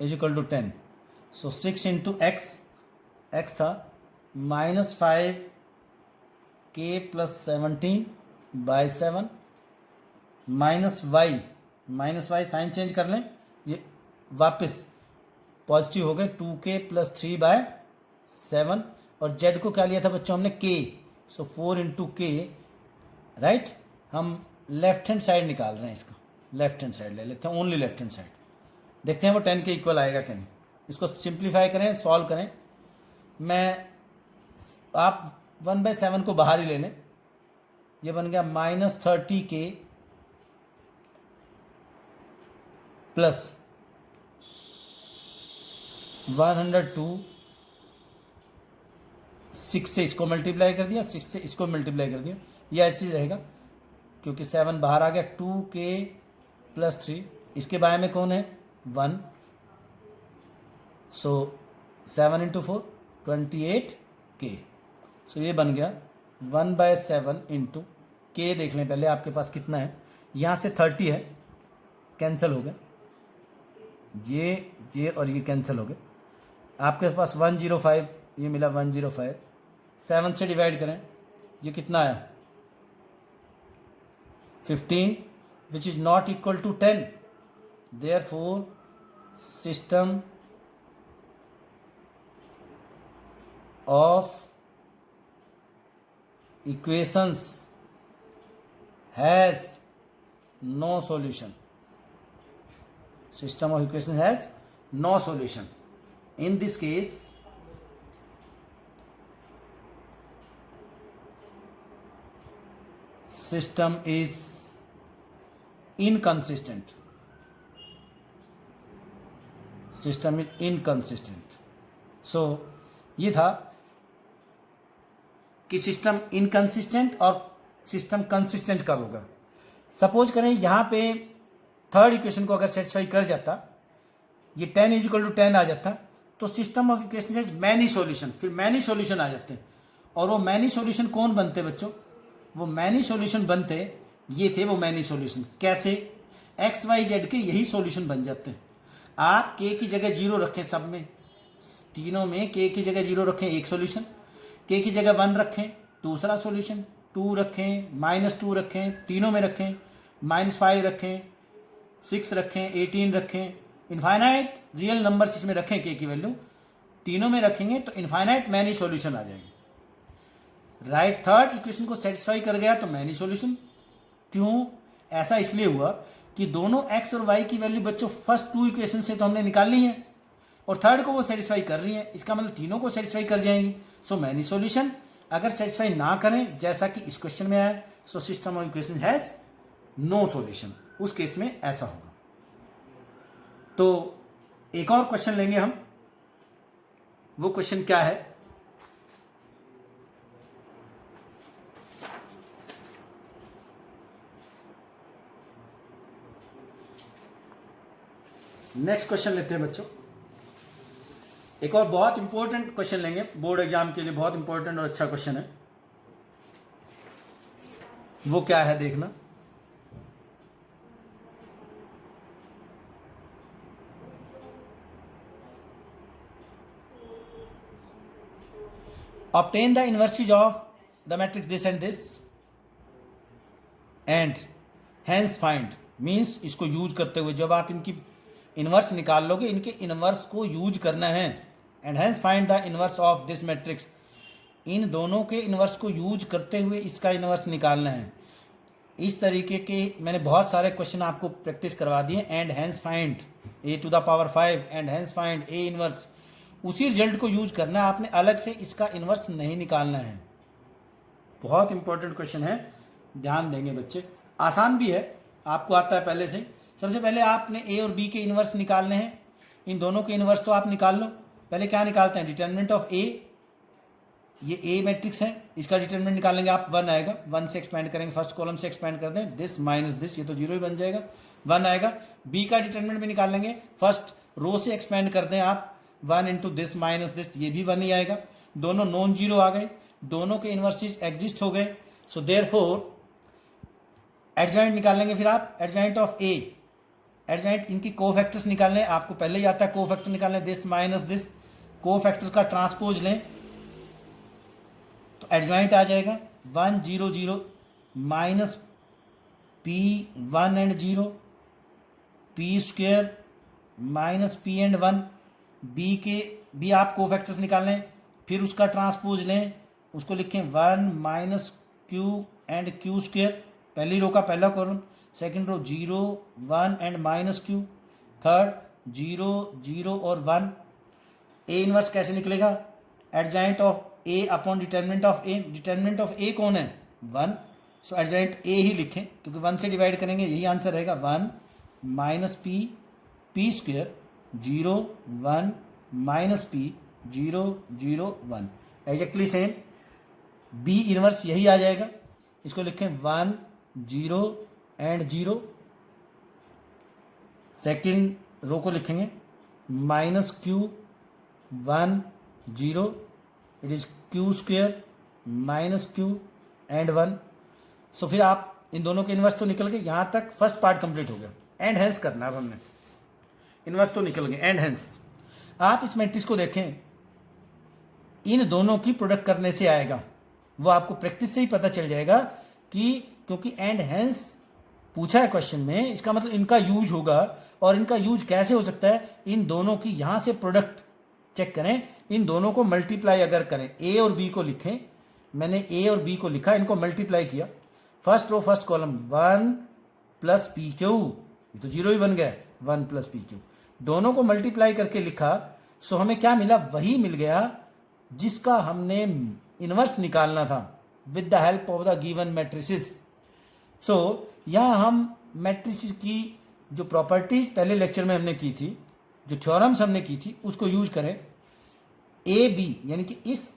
A: is equal to 10। So 6 into X था minus 5 K plus 17 by 7 minus Y sign change कर लें, ये वापस पॉजिटिव हो गए 2k प्लस 3 बाय 7, और z को क्या लिया था बच्चों हमने k, सो 4 इंटू के, राइट। हम लेफ्ट हैंड साइड निकाल रहे हैं, इसका लेफ्ट हैंड साइड ले लेते हैं, ओनली लेफ्ट हैंड साइड, देखते हैं वो 10 के इक्वल आएगा क्या नहीं। इसको सिंप्लीफाई करें, सॉल्व करें, आप 1/7 को बाहर ही ले लें, ये बन गया माइनस 30 के प्लस 102, 6 से इसको मल्टीप्लाई कर दिया, 6 से इसको मल्टीप्लाई कर दिया, ये ऐसे ही रहेगा क्योंकि 7 बाहर आ गया, 2k प्लस 3, इसके बारे में कौन है 1, सो 7 इंटू 4 28k। सो ये बन गया 1/7 इंटू के, देख लें पहले आपके पास कितना है, यहाँ से 30 है, कैंसिल हो गया, ये और ये कैंसिल हो गए, आपके पास 105, ये मिला 105, 7 से डिवाइड करें, ये कितना आया 15, which is not equal to 10, therefore system of equations has no solution. System of equations has no solution. In this case, system is inconsistent. System is inconsistent. So ये था कि सिस्टम इनकंसिस्टेंट और system consistent कब होगा। Suppose करें यहाँ पे third equation को अगर सेटिस्फाई कर जाता, ये 10 = 10 आ जाता, तो system of equation has many solution, फिर मैनी सॉल्यूशन आ जाते हैं। और वो मैनी सॉल्यूशन कौन बनते बच्चों? वो मैनी सॉल्यूशन बनते, ये थे वो मैनी सॉल्यूशन। कैसे? एक्स वाई जेड के यही सॉल्यूशन बन जाते हैं। आप के की जगह 0 रखें, सब में तीनों में के की जगह 0 रखें, एक सॉल्यूशन। के की जगह 1 रखें, दूसरा सॉल्यूशन। 2 रखें, -2 रखें, तीनों में रखें। -5 रखें, 6 रखें, 18 रखें। इनफाइनाइट रियल नंबर्स इसमें रखें, के की वैल्यू तीनों में रखेंगे तो इनफाइनाइट मैनी सॉल्यूशन आ जाएंगे। राइट, थर्ड इक्वेशन को सेटिस्फाई कर गया तो मैनी सॉल्यूशन। क्यों? ऐसा इसलिए हुआ कि दोनों एक्स और वाई की वैल्यू बच्चों फर्स्ट 2 इक्वेशन से तो हमने निकाल ली है और थर्ड को वो सेटिस्फाई कर रही है, इसका मतलब तीनों को सेटिस्फाई कर जाएंगी। So many solution. अगर सेटिस्फाई ना करें जैसा कि इस क्वेश्चन में आया, so system of equation has no solution, उस केस में ऐसा होगा। तो एक और क्वेश्चन लेंगे हम। वो क्वेश्चन क्या है? नेक्स्ट क्वेश्चन लेते हैं बच्चों। एक और बहुत इंपॉर्टेंट क्वेश्चन लेंगे, बोर्ड एग्जाम के लिए बहुत इंपॉर्टेंट और अच्छा क्वेश्चन है। वो क्या है देखना। obtain the inverses of the matrix this and this and hence find, means इसको यूज करते हुए जब आप इनकी इनवर्स निकाल लोगे, इनके इनवर्स को यूज करना है। And hence find the inverse of this matrix, इन दोनों के इनवर्स को यूज करते हुए इसका इनवर्स निकालना है। इस तरीके के मैंने बहुत सारे क्वेश्चन आपको प्रैक्टिस करवा दिए। And hence find a⁵ and hence find a inverse, उसी रिजल्ट को यूज करना है, आपने अलग से इसका इनवर्स नहीं निकालना है। बहुत इंपॉर्टेंट क्वेश्चन है, ध्यान देंगे बच्चे। आसान भी है, आपको आता है पहले से। सबसे पहले आपने ए और बी के इनवर्स निकालने हैं। इन दोनों के इनवर्स तो आप निकाल लो। पहले क्या निकालते हैं? डिटरमिनेंट ऑफ ए, ये ए मैट्रिक्स है, इसका डिटरमिनेंट निकालेंगे आप, 1 आएगा। 1 से एक्सपेंड करेंगे, फर्स्ट कॉलम से एक्सपेंड कर दें, दिस माइनस दिस, ये तो 0 ही बन जाएगा, 1 आएगा। बी का डिटरमिनेंट भी निकाल लेंगे, फर्स्ट रो से एक्सपेंड कर दें आप, 1 × दिस माइनस दिस, ये भी 1 ही आएगा। दोनों नॉन जीरो आ गए, दोनों के इनवर्सेस एग्जिस्ट हो गए। सो देयरफॉर एडजॉइंट निकालेंगे फिर आप, एडजॉइंट ऑफ ए, एडजॉइंट इनकी कोफैक्टर्स निकालने, आपको पहले ही आता है कोफैक्टर निकालने, दिस माइनस दिस, कोफैक्टर्स का ट्रांसपोज लें तो एडजॉइंट आ जाएगा 1 0 0 minus p 1 and 0 p² minus p and 1। b के भी आप कोफैक्टर्स निकाल लें, फिर उसका ट्रांसपोज लें, उसको लिखें 1 माइनस q एंड q², पहली रो का पहला column, second row 0 1 and minus q, third 0 0 और 1। ए इनवर्स कैसे निकलेगा? Adjoint of A upon determinant of A, determinant of A कौन है? 1, सो एडजॉइंट ए ही लिखें क्योंकि 1 से डिवाइड करेंगे, यही आंसर रहेगा। 1 minus p² 0 1 minus p 0 0 1, exactly same. B inverse यही आ जाएगा, इसको लिखें 1 0 एंड 0, सेकेंड रो को लिखेंगे minus q 1 0, it is q² minus q and 1। सो फिर आप इन दोनों के इनवर्स तो निकल गए, यहाँ तक फर्स्ट पार्ट कंप्लीट हो गया। एंड हेंस करना अब हमने, इनवर्स तो निकल गए, एंड हेंस। आप इस मैट्रिक्स को देखें, इन दोनों की प्रोडक्ट करने से आएगा, वो आपको प्रैक्टिस से ही पता चल जाएगा कि क्योंकि एंड हेंस पूछा है क्वेश्चन में, इसका मतलब इनका यूज होगा। और इनका यूज कैसे हो सकता है? इन दोनों की यहाँ से प्रोडक्ट चेक करें, इन दोनों को मल्टीप्लाई अगर करें, ए और बी को लिखें, मैंने ए और बी को लिखा, इनको मल्टीप्लाई किया, first row first column 1 plus PQ, ये तो 0 ही बन गया, 1 प्लस PQ, दोनों को मल्टीप्लाई करके लिखा। सो हमें क्या मिला? वही मिल गया जिसका हमने इनवर्स निकालना था with the help of the given matrices. So यहाँ हम मैट्रिसेस की जो प्रॉपर्टीज पहले लेक्चर में हमने की थी, जो थ्योरम्स हमने की थी, उसको यूज करें। ए बी यानी कि इस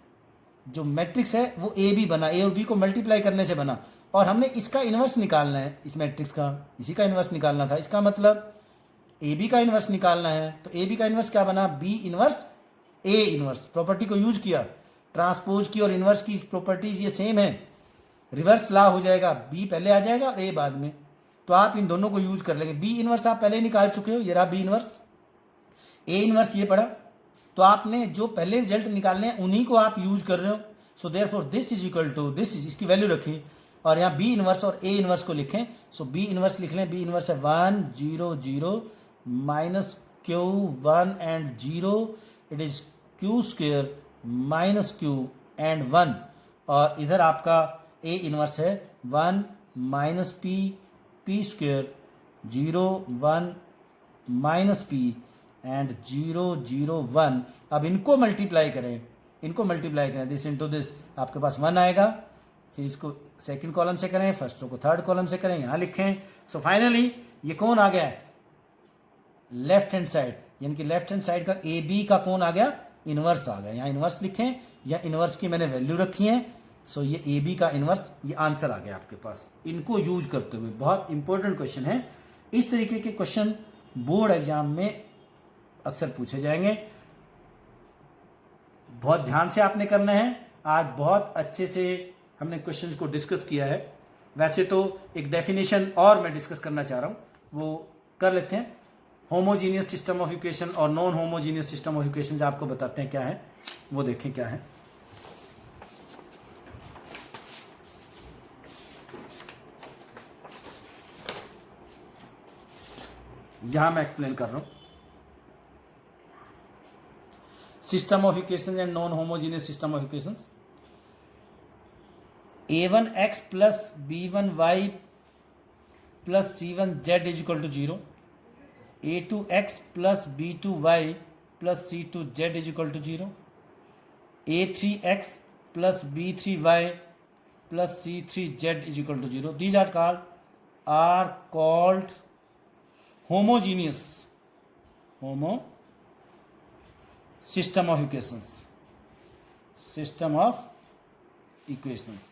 A: जो मैट्रिक्स है वो ए बी बना, ए और बी को मल्टीप्लाई करने से बना, और हमने इसका इन्वर्स निकालना है, इस मैट्रिक्स का इसी का इन्वर्स निकालना था। इसका मतलब ए बी का इन्वर्स निकालना है, तो ए बी का इन्वर्स क्या बना, B inverse A inverse. Property को यूज किया, ट्रांसपोज की और इन्वर्स की प्रॉपर्टीज ये सेम है, रिवर्स ला हो जाएगा, बी पहले आ जाएगा और ए बाद में, तो आप इन दोनों को यूज कर लेंगे। बी इन्वर्स आप पहले निकाल चुके हो, ये रहा बी इन्वर्स, ए इन्वर्स ये पड़ा, तो आपने जो पहले रिजल्ट निकालने हैं उन्हीं को आप यूज कर रहे हो। So therefore this is equal to this, इसकी वैल्यू रखिए और यहाँ बी इन्वर्स और ए इन्वर्स को लिखें। सो बी इन्वर्स लिख लें, बी इन्वर्स है 1 0 0 minus Q 1 and 0, it is Q square minus Q and 1, और इधर आपका ए इन्वर्स है 1 minus P P square 0 1 minus P and 0 0 1। अब इनको मल्टीप्लाई करें, दिस इंटू दिस, आपके पास 1 आएगा, फिर इसको सेकंड कॉलम से करें, फर्स्ट रो को थर्ड कॉलम से करें, यहाँ लिखें। सो फाइनली ये कौन आ गया, लेफ्ट हैंड साइड, यानी कि लेफ्ट हैंड साइड का ए बी का कौन आ गया, इनवर्स आ गया। यहाँ इनवर्स लिखें, या इनवर्स की मैंने वैल्यू रखी है, सो ये ए बी का इनवर्स, ये आंसर आ गया आपके पास। इनको यूज करते हुए बहुत इंपॉर्टेंट क्वेश्चन है, इस तरीके के क्वेश्चन बोर्ड एग्जाम में अक्सर पूछे जाएंगे, बहुत ध्यान से आपने करना है। आज बहुत अच्छे से हमने क्वेश्चंस को डिस्कस किया है। वैसे तो एक डेफिनेशन और मैं डिस्कस करना चाह रहा हूँ, वो कर लेते हैं। होमोजीनियस सिस्टम ऑफ इक्वेशन और non homogeneous system of equation आपको बताते हैं क्या है, वो देखें क्या है। यहां मैं एक्सप्लेन कर रहा हूं system of equations and non homogeneous system of equations. a1x plus b1y plus c1z is equal to 0, a2x plus b2y plus c2z is equal to 0, a3x plus b3y plus c3z is equal to 0। These are called homogeneous system of equations।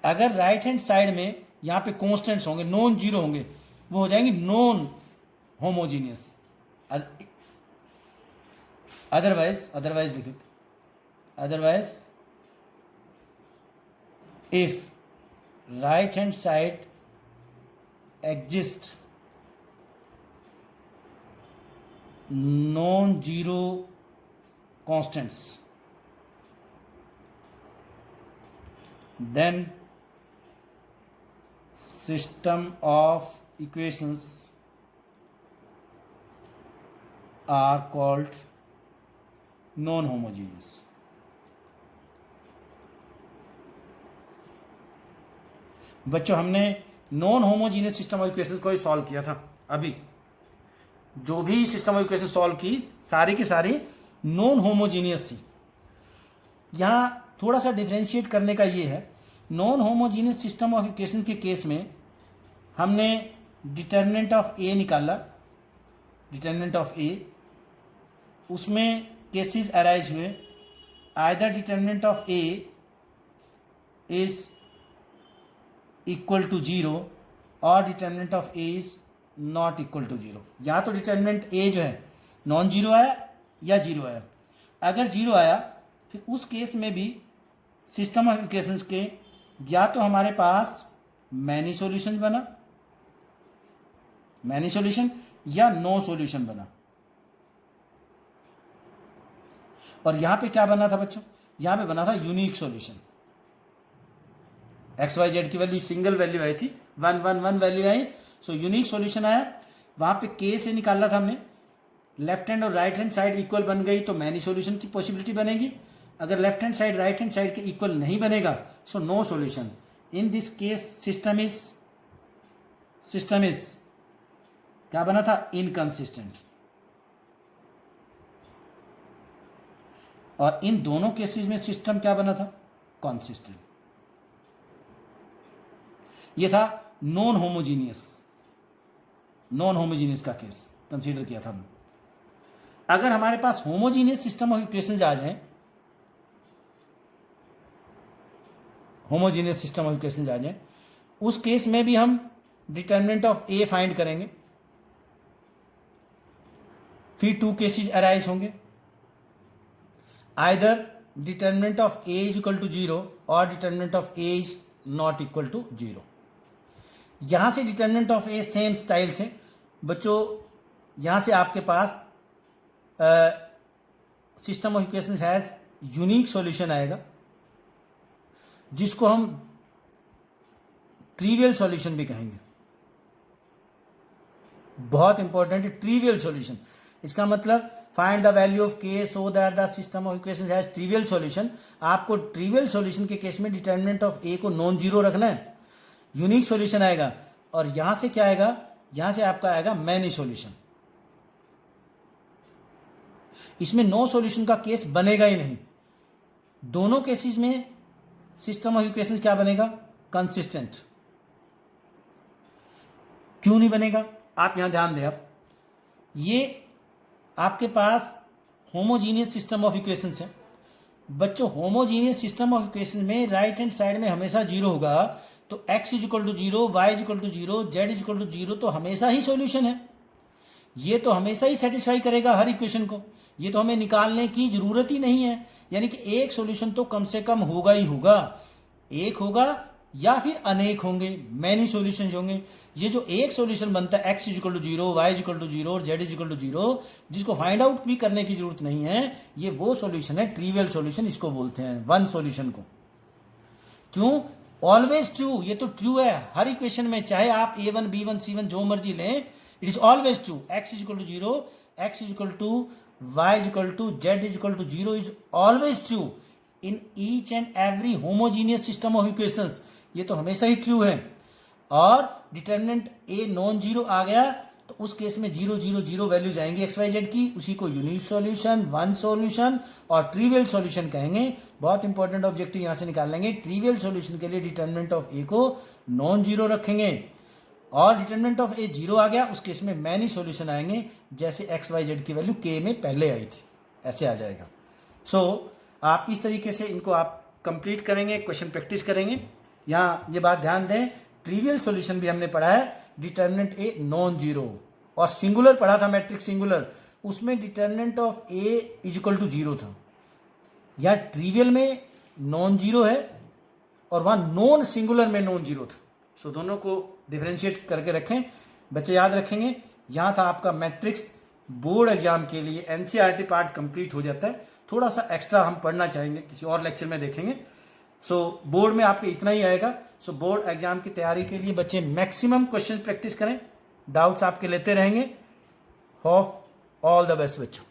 A: अगर right hand side में यहां पे constants होंगे, non zero होंगे, वो हो जाएंगे non homogeneous. Otherwise लिख लेते, otherwise if right hand side exist non-zero constants, then system of equations are called non-homogeneous। बच्चों हमने non homogeneous system of equations को ही सॉल्व किया था। अभी जो भी सिस्टम ऑफ इक्वेशन सॉल्व की सारी की सारी नॉन होमोजीनियस थी। यहां थोड़ा सा डिफरेंशिएट करने का ये है, non homogeneous system of equation के केस में हमने डिटर्मिनेंट ऑफ ए निकाला, डिटर्मिनेंट ऑफ ए, उसमें केसेस अराइज हुए, either determinant of A is equal to 0 और determinant of A is not equal to 0। या तो डिटर्मिनेंट ए जो है नॉन जीरो आया या जीरो आया। अगर जीरो आया फिर उस केस में भी सिस्टम ऑफ इक्वेशंस के या तो हमारे पास मैनी सॉल्यूशन बना, मैनी सॉल्यूशन, या नो सॉल्यूशन बना। और यहां पे क्या बना था बच्चों, यहां पे बना था unique solution. X Y Z की वैल्यू सिंगल वैल्यू आई थी, 1 1 1 वैल्यू आई, सो यूनिक सॉल्यूशन आया। वहां पे के से निकाला था हमने, लेफ्ट हैंड और राइट हैंड साइड इक्वल बन गई तो मैनी सॉल्यूशन की पॉसिबिलिटी बनेगी। अगर left hand side right hand side के इक्वल नहीं बनेगा so no solution. In this case system is क्या बना था, इनकंसिस्टेंट। और इन दोनों केसेस में सिस्टम क्या बना था, कॉन्सिस्टेंट। ये था नॉन होमोजीनियस का केस कंसीडर किया था हमने। अगर हमारे पास होमोजीनियस सिस्टम ऑफ इक्वेशंस आ जाए होमोजीनियस सिस्टम ऑफ इक्वेशंस आ जाए, उस केस में भी हम डिटर्मिनेंट ऑफ ए फाइंड करेंगे। फिर 2 केसेस अराइज होंगे, either determinant of A is equal to 0 और determinant of A is not equal to 0। यहां से determinant of A same style से बच्चों, यहां से आपके पास system of equations has unique solution आएगा, जिसको हम ट्रिवियल सॉल्यूशन भी कहेंगे। बहुत इंपॉर्टेंट है ट्रिवियल सॉल्यूशन। इसका मतलब फाइंड द वैल्यू ऑफ के so that the system of equations has trivial solution. आपको ट्रिवियल सॉल्यूशन के केस में डिटर्मिनेंट ऑफ ए को नॉन जीरो रखना है, यूनिक सॉल्यूशन आएगा। और यहां से क्या आएगा, यहां से आपका आएगा मैनी सॉल्यूशन। इसमें नो सॉल्यूशन का केस बनेगा ही नहीं। दोनों केसेस में सिस्टम ऑफ इक्वेशंस क्या बनेगा, कंसिस्टेंट। क्यों नहीं बनेगा, आप यहां ध्यान दें। आप ये आपके पास होमोजीनियस सिस्टम ऑफ इक्वेशंस है बच्चों। होमोजीनियस सिस्टम ऑफ इक्वेशन में राइट हैंड साइड में हमेशा जीरो होगा, तो x is equal to 0, y is equal to 0, z is equal to 0 तो हमेशा ही सॉल्यूशन है। ये तो हमेशा ही सेटिस्फाई करेगा हर इक्वेशन को। ये तो हमें निकालने की जरूरत ही नहीं है। यानी कि एक सॉल्यूशन तो कम से कम होगा ही होगा। एक होगा या फिर अनेक होंगे, मैनी सॉल्यूशंस होंगे। ये जो एक सॉल्यूशन बनता है x is equal to 0, y is equal to 0 और z इज इक्वल टू 0, जिसको फाइंड आउट भी करने की जरूरत नहीं है, ये वो सॉल्यूशन है ट्रिवियल सॉल्यूशन, इसको बोलते हैं वन सॉल्यूशन को। क्यों, ऑलवेज ट्रू। ये तो ट्रू है हर इक्वेशन में, चाहे आप a1 b1 c1 जो मर्जी लें, it is always true. x is equal to 0, x is equal to y is equal to z is equal to 0 is always true in each and every homogeneous system of equations. ये तो हमेशा ही true है। और determinant A non zero आ गया तो उस केस में 0 0 0 वैल्यूज आएंगी एक्स वाई जेड की, उसी को यूनिक सॉल्यूशन, वन सॉल्यूशन और ट्रिवियल सॉल्यूशन कहेंगे। बहुत इंपॉर्टेंट ऑब्जेक्टिव यहां से निकाल लेंगे। ट्रिवियल सॉल्यूशन के लिए डिटर्मिनेंट ऑफ ए को नॉन जीरो रखेंगे और डिटर्मिनेंट ऑफ ए 0 आ गया, उस केस में मैनी सॉल्यूशन आएंगे, जैसे एक्स वाई जेड की वैल्यू के में पहले आई थी, ऐसे आ जाएगा। सो आप इस तरीके से इनको आप कंप्लीट करेंगे, क्वेश्चन प्रैक्टिस करेंगे। यहाँ ये बात ध्यान दें, ट्रिवियल सॉल्यूशन भी हमने पढ़ा है, डिटर्मिनेंट ए नॉन जीरो, और सिंगुलर पढ़ा था मैट्रिक्स सिंगुलर, उसमें determinant of A is equal to 0 था। या ट्रिवियल में नॉन जीरो है और वहां नॉन सिंगुलर में नॉन जीरो था। सो दोनों को डिफरेंशिएट करके रखें, बच्चे याद रखेंगे। यहाँ था आपका मैट्रिक्स बोर्ड एग्जाम के लिए एनसीईआरटी पार्ट कंप्लीट हो जाता है। थोड़ा सा एक्स्ट्रा हम पढ़ना चाहेंगे, किसी और लेक्चर में देखेंगे। सो बोर्ड में आपके इतना ही आएगा। सो बोर्ड एग्जाम की तैयारी के लिए बच्चे मैक्सिमम क्वेश्चन प्रैक्टिस करें, डाउट्स आपके लेते रहेंगे। होप ऑल द बेस्ट बच्चों।